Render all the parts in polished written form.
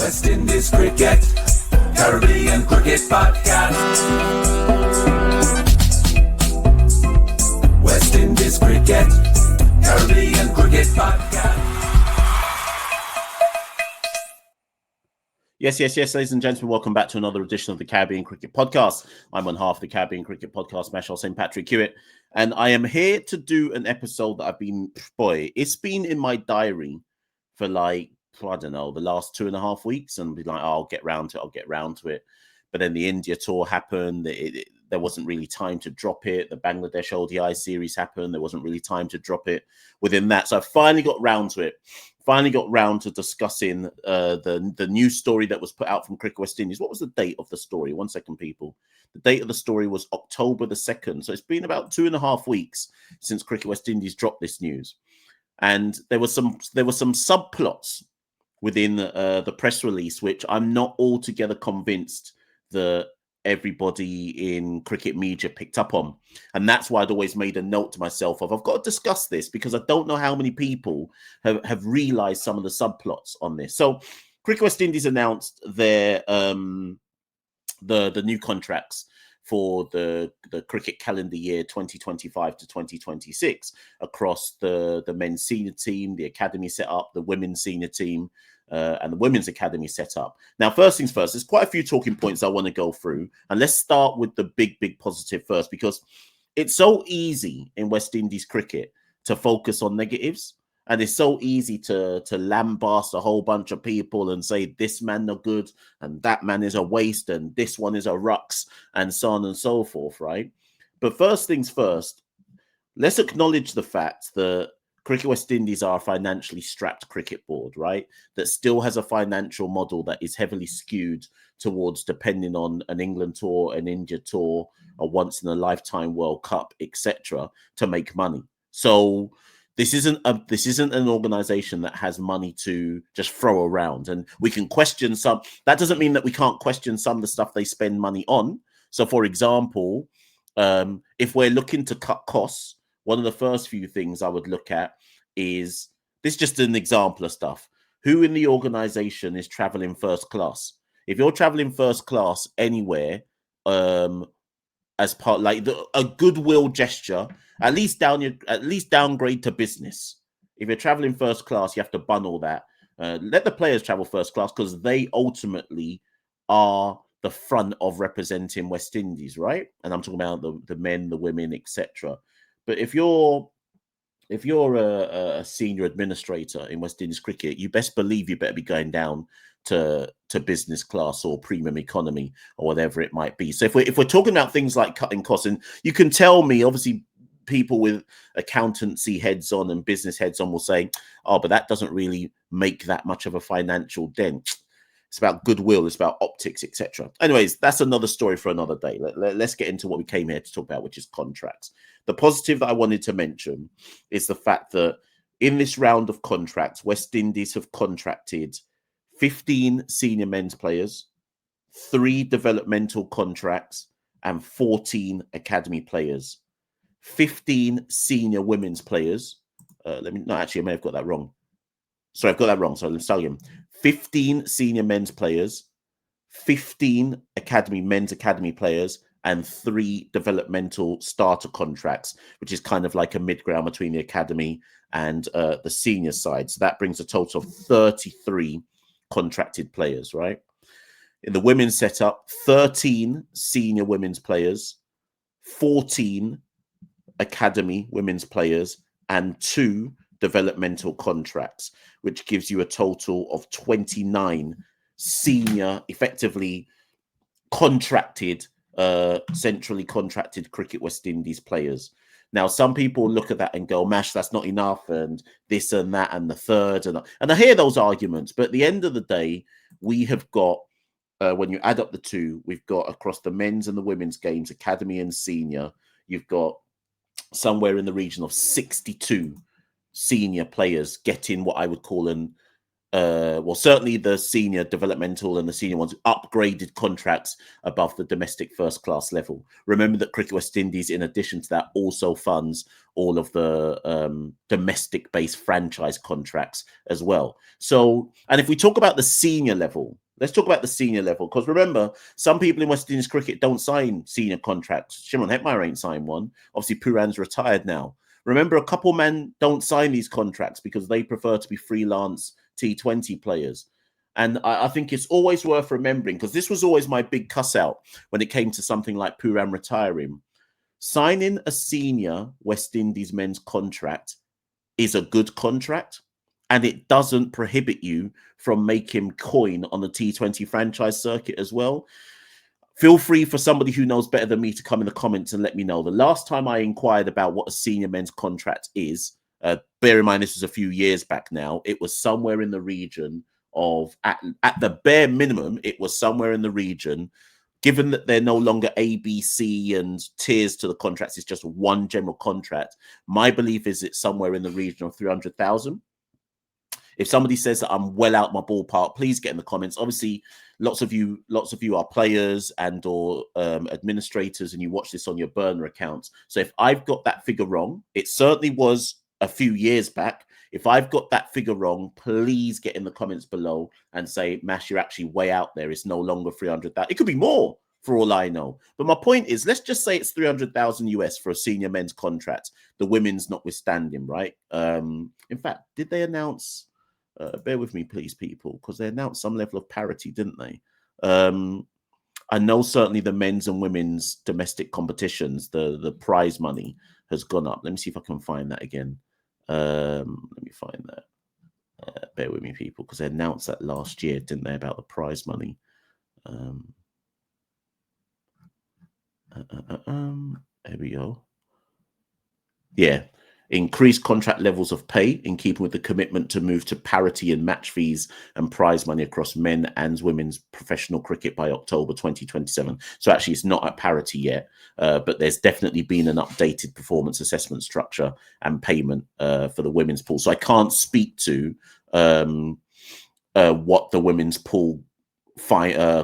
West Indies Cricket, Caribbean Cricket Podcast. West Indies Cricket, Caribbean Cricket Podcast. Yes, ladies and gentlemen, welcome back to another edition of the Caribbean Cricket Podcast. I'm on half the Caribbean Cricket Podcast, Machel St. Patrick Hewitt, and I am here to do an episode that it's been in my diary for the last 2.5 weeks, and be like, I'll get round to it. But then the India tour happened. There wasn't really time to drop it. The Bangladesh ODI series happened. There wasn't really time to drop it within that. So I finally got round to it. Finally got round to discussing the news story that was put out from Cricket West Indies. What was the date of the story? 1 second, people. The date of the story was October the 2nd. So it's been about 2.5 weeks since Cricket West Indies dropped this news. And there were some subplots within the press release, which I'm not altogether convinced that everybody in cricket media picked up on. And that's why I'd always made a note to myself of, I've got to discuss this because I don't know how many people have realized some of the subplots on this. So Cricket West Indies announced their the new contracts for the cricket calendar year 2025 to 2026 across the men's senior team, the academy set up, the women's senior team, and the women's academy set up. Now, first things first, there's quite a few talking points I want to go through. And let's start with the big positive first, because it's so easy in West Indies cricket to focus on negatives. And it's so easy to lambast a whole bunch of people and say this man no good and that man is a waste and this one is a rux and so on and so forth, right? But first things first, let's acknowledge the fact that Cricket West Indies are a financially strapped cricket board, right? That still has a financial model that is heavily skewed towards depending on an England tour, an India tour, a once-in-a-lifetime World Cup, etc., to make money. So this isn't an organization that has money to just throw around, and we can question some. That doesn't mean that we can't question some of the stuff they spend money on. So, for example, if we're looking to cut costs, one of the first few things I would look at is this. Just an example of stuff. Who in the organization is traveling first class? If you're traveling first class anywhere, as part a goodwill gesture, at least downgrade to business. If you're traveling first class, you have to bundle that. Let the players travel first class because they ultimately are the front of representing West Indies, right? And I'm talking about the men, the women, etc. But if you're a senior administrator in West Indies cricket, you best believe you better be going down to business class or premium economy or whatever it might be. So if we're talking about things like cutting costs, and you can tell me, obviously, people with accountancy heads on and business heads on will say, oh, but that doesn't really make that much of a financial dent. It's about goodwill, it's about optics, etc. Anyways, that's another story for another day. Let's get into what we came here to talk about, which is contracts. The positive that I wanted to mention is the fact that in this round of contracts, West Indies have contracted 15 senior men's players, 3 developmental contracts, and 14 academy players. 15 senior women's players. I may have got that wrong. Sorry, I've got that wrong. So let's start again. 15 senior men's players, 15 men's academy players, and 3 developmental starter contracts, which is kind of like a mid-ground between the academy and the senior side. So that brings a total of 33 contracted players, right? In the women's setup, 13 senior women's players, 14 academy women's players, and 2 developmental contracts, which gives you a total of 29 senior, effectively contracted, centrally contracted Cricket West Indies players. Now, some people look at that and go, Mash, that's not enough, and this and that and the third. And I hear those arguments, but at the end of the day, we have got, when you add up the two, we've got across the men's and the women's games, academy and senior, you've got somewhere in the region of 62 senior players getting what I would call an well, certainly the senior developmental and the senior ones upgraded contracts above the domestic first class level. Remember that Cricket West Indies, in addition to that, also funds all of the domestic based franchise contracts as well. So, and if we talk about the senior level, let's talk about the senior level, because remember, some people in West Indies cricket don't sign senior contracts. Shimron Hetmeyer ain't signed one. Obviously, Pooran's retired now. Remember, a couple men don't sign these contracts because they prefer to be freelance T20 players. And I think it's always worth remembering, because this was always my big cuss out when it came to something like Pooran retiring. Signing a senior West Indies men's contract is a good contract, and it doesn't prohibit you from making coin on the T20 franchise circuit as well. Feel free for somebody who knows better than me to come in the comments and let me know. The last time I inquired about what a senior men's contract is, bear in mind this was a few years back now, it was somewhere in the region of, at the bare minimum, it was somewhere in the region, given that they're no longer A, B, C and tiers to the contracts, it's just one general contract. My belief is it's somewhere in the region of 300,000. If somebody says that I'm well out my ballpark, please get in the comments. Obviously, lots of you are players and or administrators, and you watch this on your burner accounts. So if I've got that figure wrong, it certainly was a few years back. If I've got that figure wrong, please get in the comments below and say, Mash, you're actually way out there. It's no longer 300,000. It could be more for all I know. But my point is, let's just say it's 300,000 US for a senior men's contract, the women's notwithstanding, right? In fact, did they announce... bear with me, please, people, because they announced some level of parity, didn't they? I know certainly the men's and women's domestic competitions, the prize money has gone up. Let me see if I can find that again. Let me find that. Bear with me, people, because they announced that last year, didn't they, about the prize money? There we go. Yeah. Increased contract levels of pay in keeping with the commitment to move to parity in match fees and prize money across men and women's professional cricket by October 2027. So actually, it's not at parity yet, but there's definitely been an updated performance assessment structure and payment for the women's pool. So I can't speak to what the women's pool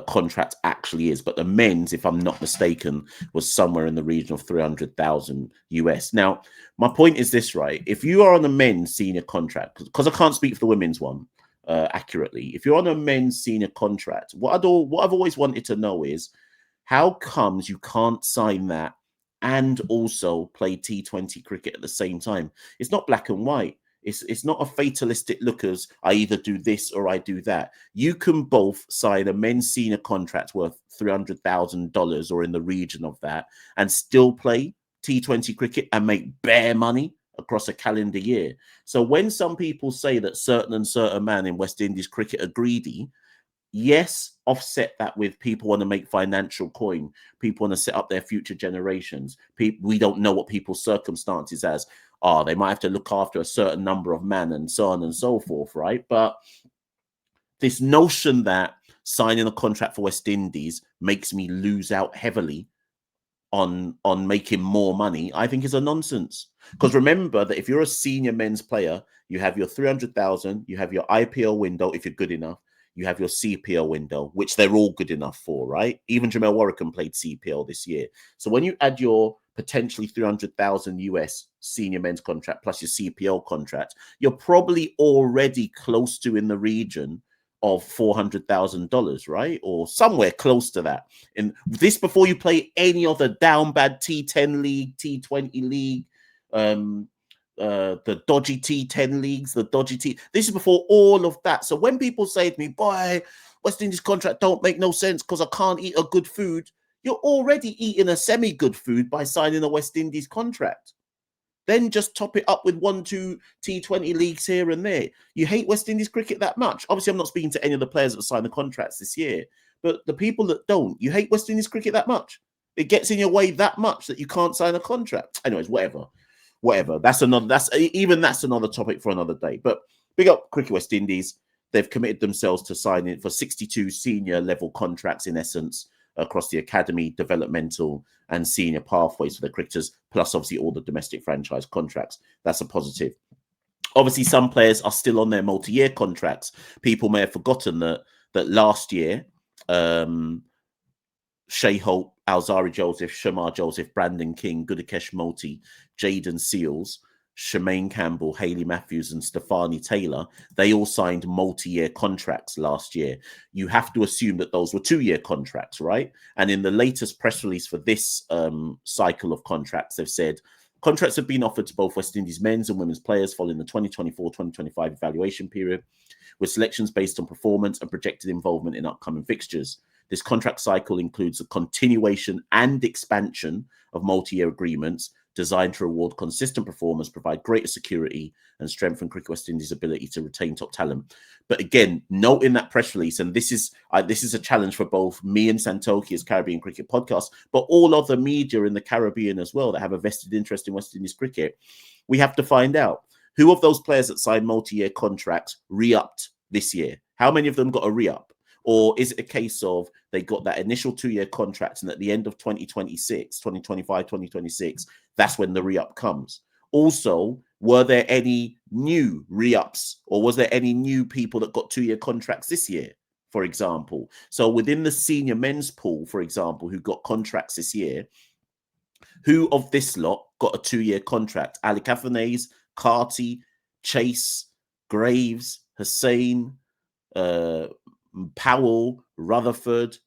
contract actually is, but the men's, if I'm not mistaken, was somewhere in the region of 300,000 US. Now, my point is this, right? If you are on a men's senior contract, because I can't speak for the women's one accurately, if you're on a men's senior contract, what I've always wanted to know is how comes you can't sign that and also play T20 cricket at the same time? It's not black and white. It's not a fatalistic look as I either do this or I do that. You can both sign a men's senior contract worth $300,000 or in the region of that and still play T20 cricket and make bare money across a calendar year. So when some people say that certain man in West Indies cricket are greedy, yes, offset that with people want to make financial coin. People want to set up their future generations. We don't know what people's circumstances as are. They might have to look after a certain number of men and so on and so forth, right? But this notion that signing a contract for West Indies makes me lose out heavily on making more money, I think is a nonsense. Because remember that if you're a senior men's player, you have your 300,000, you have your IPL window if you're good enough, you have your CPL window, which they're all good enough for, right? Even Jamel Warrican played CPL this year. So when you add your potentially 300,000 US senior men's contract plus your CPL contract, you're probably already close to in the region of $400,000, right? Or somewhere close to that. And this before you play any other down bad T10 league, T20 league, the dodgy T10 leagues, the dodgy T. This is before all of that. So when people say to me, boy, West Indies contract don't make no sense because I can't eat a good food, you're already eating a semi-good food by signing a West Indies contract. Then just top it up with 1-2 T20 leagues here and there. You hate West Indies cricket that much? Obviously, I'm not speaking to any of the players that signed the contracts this year, but the people that don't, you hate West Indies cricket that much? It gets in your way that much that you can't sign a contract? Anyways, whatever. That's another topic for another day. But big up Cricket West Indies. They've committed themselves to signing for 62 senior level contracts in essence across the academy, developmental and senior pathways for the cricketers, plus obviously all the domestic franchise contracts. That's a positive. Obviously, some players are still on their multi-year contracts. People may have forgotten that last year, Shea Holt, Alzari Joseph, Shamar Joseph, Brandon King, Gudakesh Multi, Jaden Seals, Shemaine Campbell, Hayley Matthews, and Stefani Taylor, they all signed multi-year contracts last year. You have to assume that those were 2-year contracts, right? And in the latest press release for this cycle of contracts, they've said contracts have been offered to both West Indies men's and women's players following the 2024-2025 evaluation period, with selections based on performance and projected involvement in upcoming fixtures. This contract cycle includes a continuation and expansion of multi-year agreements designed to reward consistent performance, provide greater security, and strengthen Cricket West Indies' ability to retain top talent. But again, note in that press release, and this is a challenge for both me and Santoki's Caribbean Cricket Podcast, but all other media in the Caribbean as well that have a vested interest in West Indies cricket. We have to find out who of those players that signed multi-year contracts re-upped this year. How many of them got a re-up? Or is it a case of they got that initial 2-year contract and at the end of 2026, 2025, 2026, that's when the re-up comes? Also, were there any new re-ups or was there any new people that got 2-year contracts this year, for example? So within the senior men's pool, for example, who got contracts this year, who of this lot got a 2-year contract? Ali Kafanese, Carty, Chase, Graves, Hussain, Powell, Rutherford,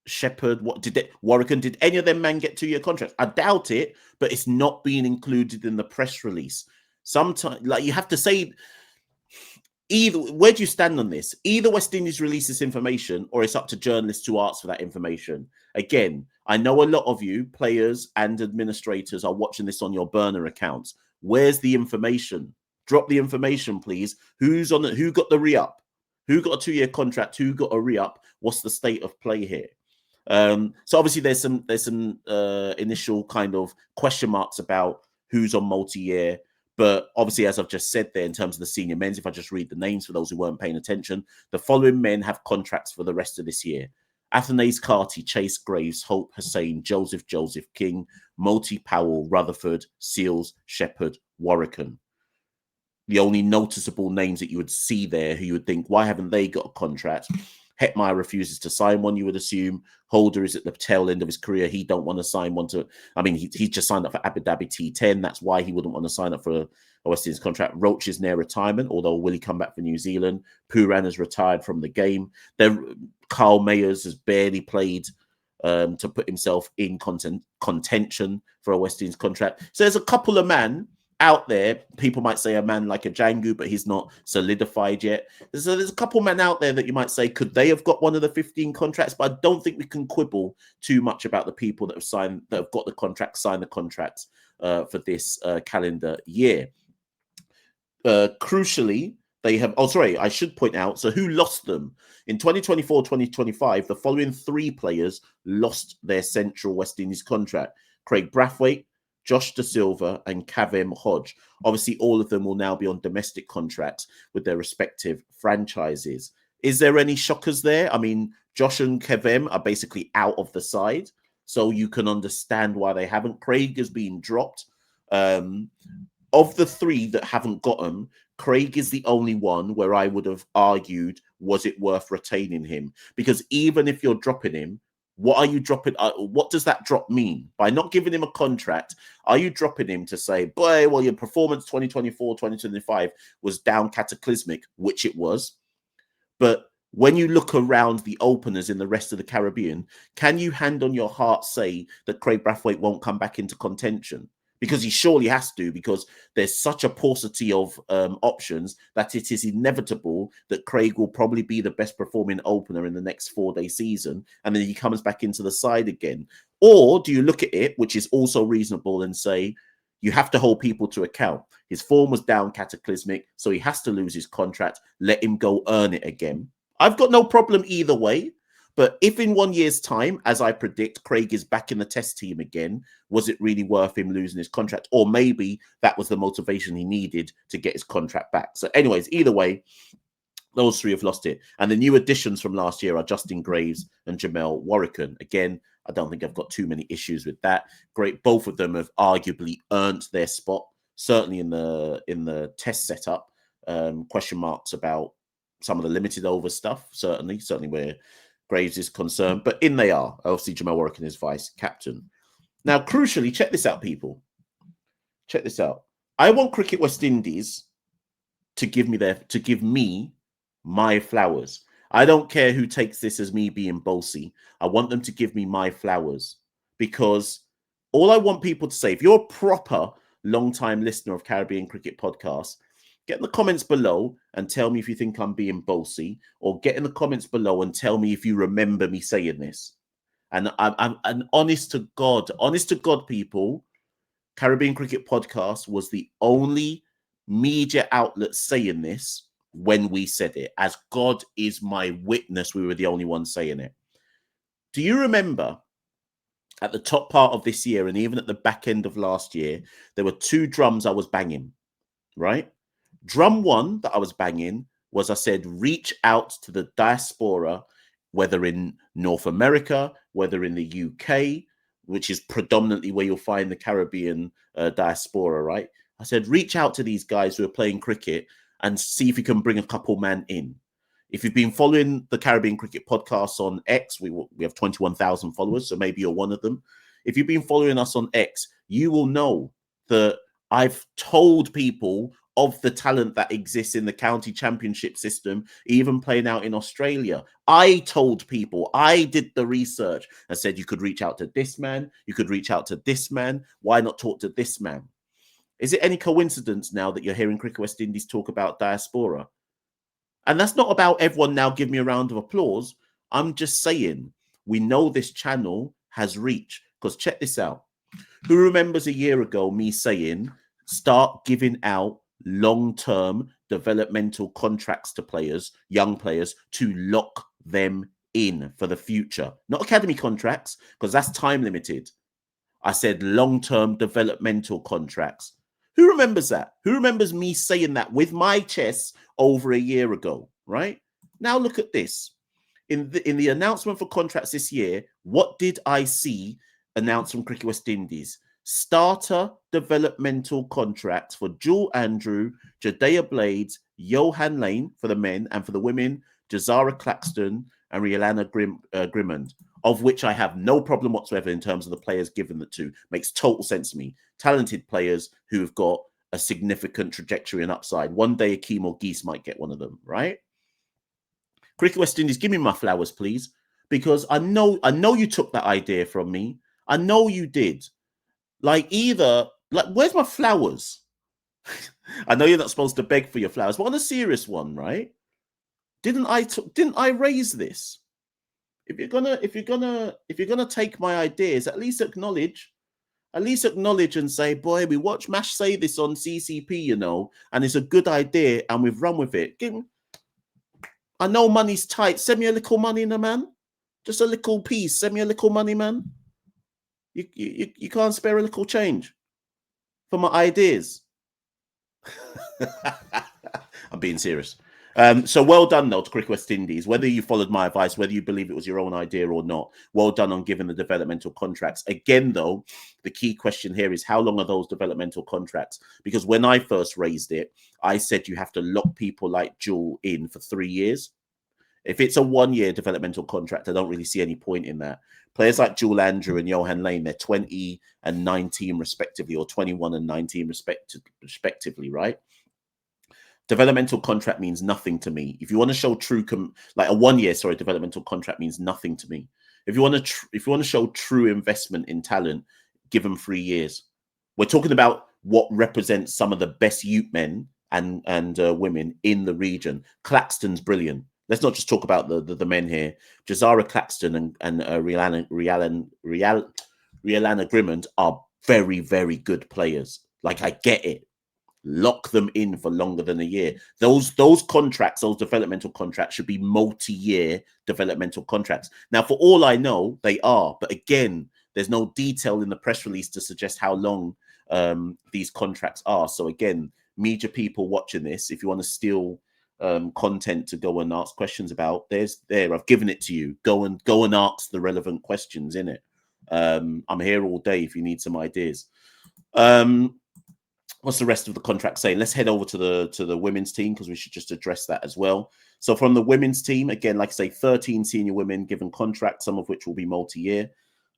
Shepherd, Warwick, did any of them men get 2-year contracts? I doubt it, but it's not being included in the press release. Sometimes, like, you have to say, either, where do you stand on this? Either West Indies release this information or it's up to journalists to ask for that information. Again, I know a lot of you, players and administrators, are watching this on your burner accounts. Where's the information? Drop the information, please. Who's on it? Who got the re-up? Who got a 2-year contract? Who got a re-up? What's the state of play here? So obviously there's some initial kind of question marks about who's on multi-year. But obviously, as I've just said there, in terms of the senior men's, if I just read the names for those who weren't paying attention, the following men have contracts for the rest of this year: Athanase Carty, Chase Graves, Hope Hussain, Joseph King, Multi Powell, Rutherford, Seals, Shepherd, Warwican. The only noticeable names that you would see there who you would think, why haven't they got a contract? Hetmeyer refuses to sign one, you would assume. Holder is at the tail end of his career. He don't want to sign one to... I mean, he just signed up for Abu Dhabi T10. That's why he wouldn't want to sign up for a West Indies contract. Roach is near retirement, although will he come back for New Zealand? Pooran has retired from the game. Carl Mayers has barely played to put himself in contention for a West Indies contract. So there's a couple of men out there. People might say a man like a Django, but he's not solidified yet. So there's a couple men out there that you might say, could they have got one of the 15 contracts? But I don't think we can quibble too much about the people that have got the contract, signed the contracts for this calendar year. Crucially, they have... Oh, sorry, I should point out. So who lost them? In 2024-2025, the following 3 players lost their Central West Indies contract: Craig Brathwaite, Josh Da Silva, and Kavem Hodge. Obviously, all of them will now be on domestic contracts with their respective franchises. Is there any shockers there? I mean, Josh and Kavem are basically out of the side, so you can understand why they haven't. Craig has been dropped. Of the 3 that haven't got them, Craig is the only one where I would have argued, was it worth retaining him? Because even if you're dropping him, what are you dropping? What does that drop mean? By not giving him a contract, are you dropping him to say, boy, well, your performance 2024, 2025 was down cataclysmic, which it was. But when you look around the openers in the rest of the Caribbean, can you hand on your heart say that Craig Brathwaite won't come back into contention? Because he surely has to, because there's such a paucity of options that it is inevitable that Craig will probably be the best performing opener in the next 4-day season, and then he comes back into the side again. Or do you look at it, which is also reasonable, and say, you have to hold people to account. His form was down cataclysmic, so he has to lose his contract. Let him go earn it again. I've got no problem either way. But if in 1 year's time, as I predict, Craig is back in the test team again, was it really worth him losing his contract? Or maybe that was the motivation he needed to get his contract back. So anyways, either way, those 3 have lost it. And the new additions from last year are Justin Graves and Jamel Warwican. Again, I don't think I've got too many issues with that. Great. Both of them have arguably earned their spot, certainly in the test setup. question marks about some of the limited over stuff, certainly where Graves is concerned. But in they are. Obviously, Jamal Warwick is vice captain. Now, crucially, check this out, people. Check this out. I want Cricket West Indies to give me my flowers. I don't care who takes this as me being bossy. I want them to give me my flowers, because all I want people to say, if you're a proper long-time listener of Caribbean Cricket Podcast, get in the comments below and tell me if you think I'm being bossy, or get in the comments below and tell me if you remember me saying this. And I'm honest to God, people, Caribbean Cricket Podcast was the only media outlet saying this when we said it. As God is my witness, we were the only ones saying it. Do you remember at the top part of this year, and even at the back end of last year, there were two drums I was banging, right? Drum one that I was banging was, I said, reach out to the diaspora, whether in North America, whether in the UK, which is predominantly where you'll find the Caribbean diaspora, right? I said, reach out to these guys who are playing cricket and see if you can bring a couple man in. If you've been following the Caribbean Cricket Podcast on X, we have 21,000 followers, so maybe you're one of them. If you've been following us on X, you will know that I've told people of the talent that exists in the county championship system, even playing out in Australia. I told people, I did the research and said, you could reach out to this man, you could reach out to this man. Why not talk to this man? Is it any coincidence now that you're hearing Cricket West Indies talk about diaspora? And that's not about everyone now give me a round of applause. I'm just saying, we know this channel has reach, because check this out. Who remembers a year ago me saying, start giving out long-term developmental contracts to players, young players, to lock them in for the future? Not academy contracts, because that's time limited. I said long-term developmental contracts. Who remembers that? Who remembers me saying that with my chest over a year ago, right? Now look at this. In the announcement for contracts this year, what did I see announced from Cricket West Indies? Starter developmental contracts for Jewel Andrew, Jadea Blades, Johan Lane for the men, and for the women, Jazara Claxton and Rialana Grimmond, of which I have no problem whatsoever in terms of the players given the two. Makes total sense to me. Talented players who have got a significant trajectory and upside. One day Akeem or Geese might get one of them, right? Cricket West Indies, give me my flowers, please, because I know you took that idea from me. I know you did. Like, where's my flowers? I know you're not supposed to beg for your flowers, but on a serious one, right? Didn't I raise this? If you're gonna take my ideas, at least acknowledge and say, boy, we watched Mash say this on CCP, you know, and it's a good idea, and we've run with it. I know money's tight. Send me a little money, no, man. Just a little piece. Send me a little money, man. You can't spare a little change for my ideas. I'm being serious. So well done, though, to Cricket West Indies. Whether you followed my advice, whether you believe it was your own idea or not, well done on giving the developmental contracts. Again, though, the key question here is, how long are those developmental contracts? Because when I first raised it, I said you have to lock people like Jewel in for 3 years. If it's a 1-year developmental contract, I don't really see any point in that. Players like Jewel Andrew and Johan Lane, they're 20 and 19 respectively, or 21 and 19 respectively, right? Developmental contract means nothing to me. If you want to show true, like a 1-year, developmental contract means nothing to me. If you want to show true investment in talent, give them 3 years. We're talking about what represents some of the best youth men and women in the region. Claxton's brilliant. Let's not just talk about the men here. Jazara Claxton and Rialana Grimmond are very, very good players. Like, I get it. Lock them in for longer than a year. Those contracts, those developmental contracts, should be multi-year developmental contracts. Now, for all I know, they are. But again, there's no detail in the press release to suggest how long these contracts are. So again, media people watching this, if you want to steal content to go and ask questions about, I've given it to you. Go and ask the relevant questions in it. I'm here all day if you need some ideas. what's the rest of the contract saying? Let's head over to the women's team, because we should just address that as well. So from the women's team, again, like I say, 13 senior women given contracts, some of which will be multi-year.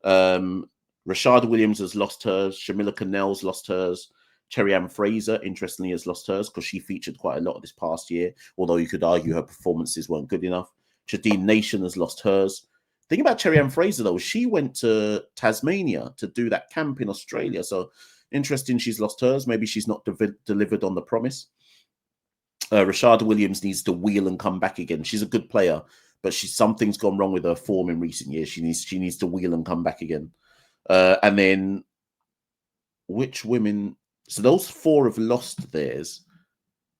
Rashada Williams has lost hers. Shamila Cannell's lost hers. Cherry-Ann Fraser, interestingly, has lost hers because she featured quite a lot this past year, although you could argue her performances weren't good enough. Shadeen Nation has lost hers. The thing about Cherry-Ann Fraser, though, she went to Tasmania to do that camp in Australia. So interesting, she's lost hers. Maybe she's not delivered on the promise. Rashada Williams needs to wheel and come back again. She's a good player, but something's gone wrong with her form in recent years. She needs to wheel and come back again. And then which women? So those 4 have lost theirs.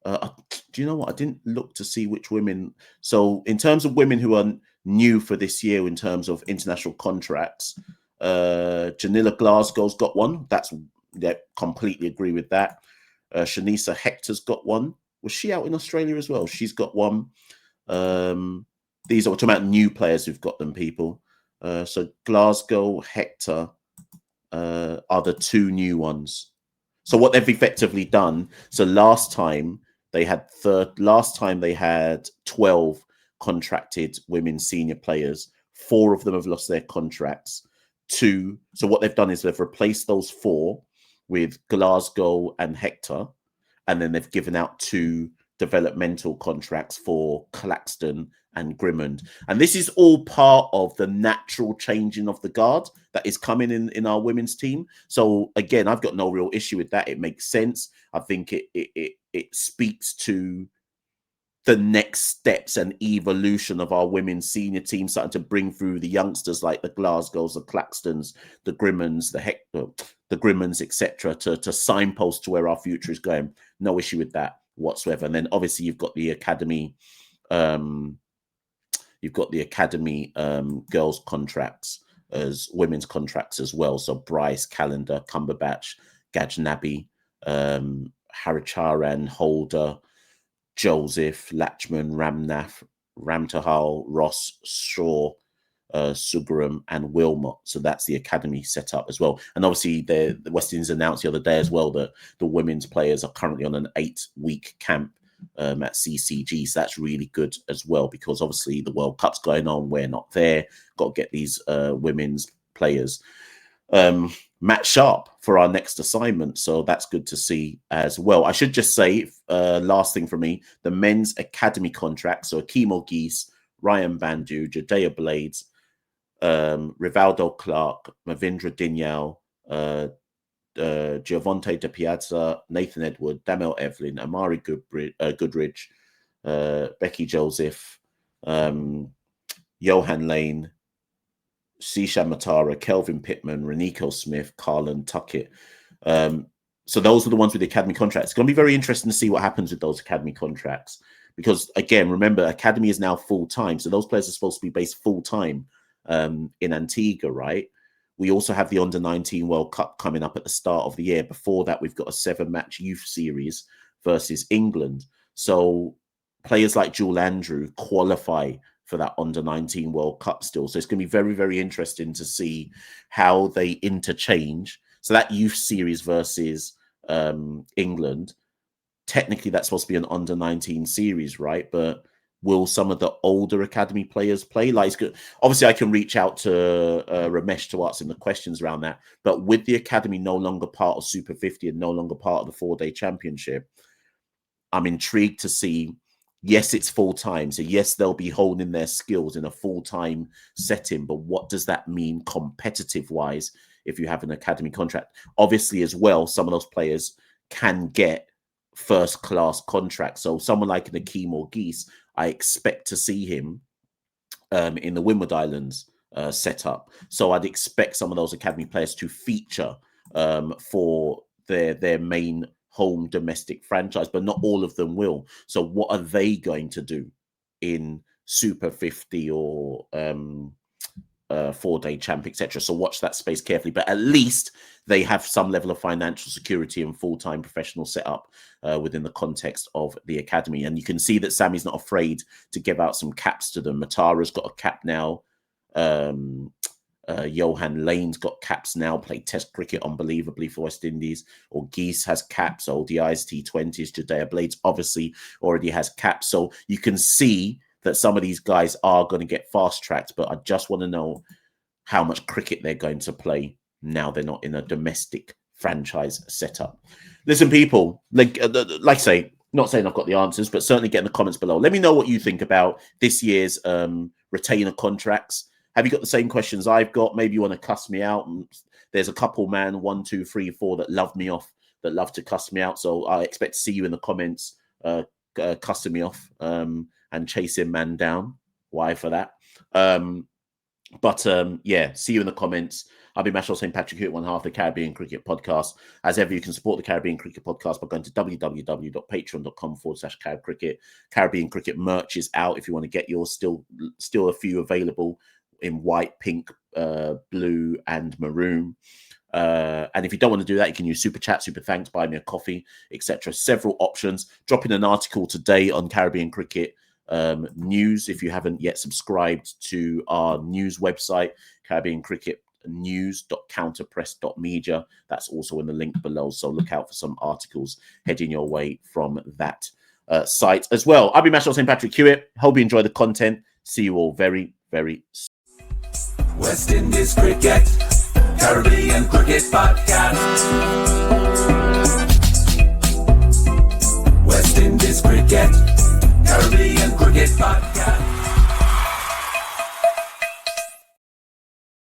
Do you know what? I didn't look to see which women. So in terms of women who are new for this year in terms of international contracts, Janilla Glasgow's got one. Completely agree with that. Shanisa Hector's got one. Was she out in Australia as well? She's got one. These are we're talking about new players who've got them, people. So Glasgow, Hector are the 2 new ones. So what they've effectively done, so last time they had 12 contracted women senior players. 4 of them have lost their contracts. 2. So what they've done is they've replaced those 4 with Glasgow and Hector, and then they've given out 2 developmental contracts for Claxton and Grimmond. And this is all part of the natural changing of the guard that is coming in our women's team. So again, I've got no real issue with that. It makes sense. I think it speaks to the next steps and evolution of our women's senior team, starting to bring through the youngsters like the Glasgows, the Claxtons, the Grimmonds, the Grimmonds, etc., to signpost to where our future is going. No issue with that whatsoever. And then obviously you've got the academy, girls contracts as women's contracts as well. So Bryce, Calendar, Cumberbatch, Gajnabi, Haricharan, Holder, Joseph, Lachman, Ramnath, Ramtahal, Ross, Shaw, Sugaram, and Wilmot. So that's the academy set up as well. And obviously, the West Indies announced the other day as well that the women's players are currently on an 8-week camp at CCG. So that's really good as well, because obviously the World Cup's going on. We're not there. Got to get these women's players match sharp for our next assignment. So that's good to see as well. I should just say, last thing for me, the men's academy contract. So Akimo Geese, Ryan Bandu, Jadea Blades, Rivaldo Clark, Mavindra Dinyal, Giovante De Piazza, Nathan Edward, Damel Evelyn, Amari Goodridge, Becky Joseph, Johan Lane, Sisha Matara, Kelvin Pittman, Reniko Smith, Carlin Tuckett. So those are the ones with the academy contracts. It's going to be very interesting to see what happens with those academy contracts, because again, remember, academy is now full-time. So those players are supposed to be based full-time in Antigua, right? We also have the Under-19 World Cup coming up at the start of the year. Before that, we've got a 7-match youth series versus England. So players like Jewel Andrew qualify for that Under-19 World Cup still. So it's going to be very, very interesting to see how they interchange. So that youth series versus England, technically that's supposed to be an Under-19 series, right? But will some of the older academy players play? Like, it's good. Obviously, I can reach out to Ramesh to ask him the questions around that. But with the academy no longer part of Super 50 and no longer part of the 4-day championship, I'm intrigued to see. Yes, it's full-time. So yes, they'll be honing their skills in a full-time setting. But what does that mean competitive-wise if you have an academy contract? Obviously, as well, some of those players can get first-class contracts. So someone like an Akeem or Geese, I expect to see him in the Windward Islands setup. So I'd expect some of those academy players to feature for their main home domestic franchise, but not all of them will. So what are they going to do in Super 50 or 4-day champ, etc.? So watch that space carefully. But at least they have some level of financial security and full-time professional setup within the context of the academy. And you can see that Sammy's not afraid to give out some caps to them. Matara's got a cap now. Johan Lane's got caps now, played Test cricket unbelievably for West Indies. Or Geese has caps, ODIs, T20s. Judea Blades obviously already has caps. So you can see that some of these guys are going to get fast-tracked, but I just want to know how much cricket they're going to play now they're not in a domestic franchise setup. Listen, people, like I say, not saying I've got the answers, but certainly get in the comments below. Let me know what you think about this year's retainer contracts. Have you got the same questions I've got? Maybe you want to cuss me out. And there's a couple, man, 1, 2, 3, 4 that love me off, that love to cuss me out. So I expect to see you in the comments cussing me off and chasing man down. Why for that? Yeah, see you in the comments. I'll be Machel St. Patrick Hewitt, one half the Caribbean Cricket Podcast. As ever, you can support the Caribbean Cricket Podcast by going to www.patreon.com/Carib Cricket. Caribbean Cricket merch is out if you want to get yours. Still a few available in white, pink, blue, and maroon. And if you don't want to do that, you can use Super Chat, Super Thanks, buy me a coffee, etc. Several options. Drop in an article today on Caribbean Cricket news if you haven't yet subscribed to our news website, Caribbean Cricket news.counterpress.media. That's also in the link below, so look out for some articles heading your way from that site as well. I'll be Machel St. Patrick Hewitt. Hope you enjoy the content. See you all very, very soon. West Indies Cricket, Caribbean Cricket Podcast.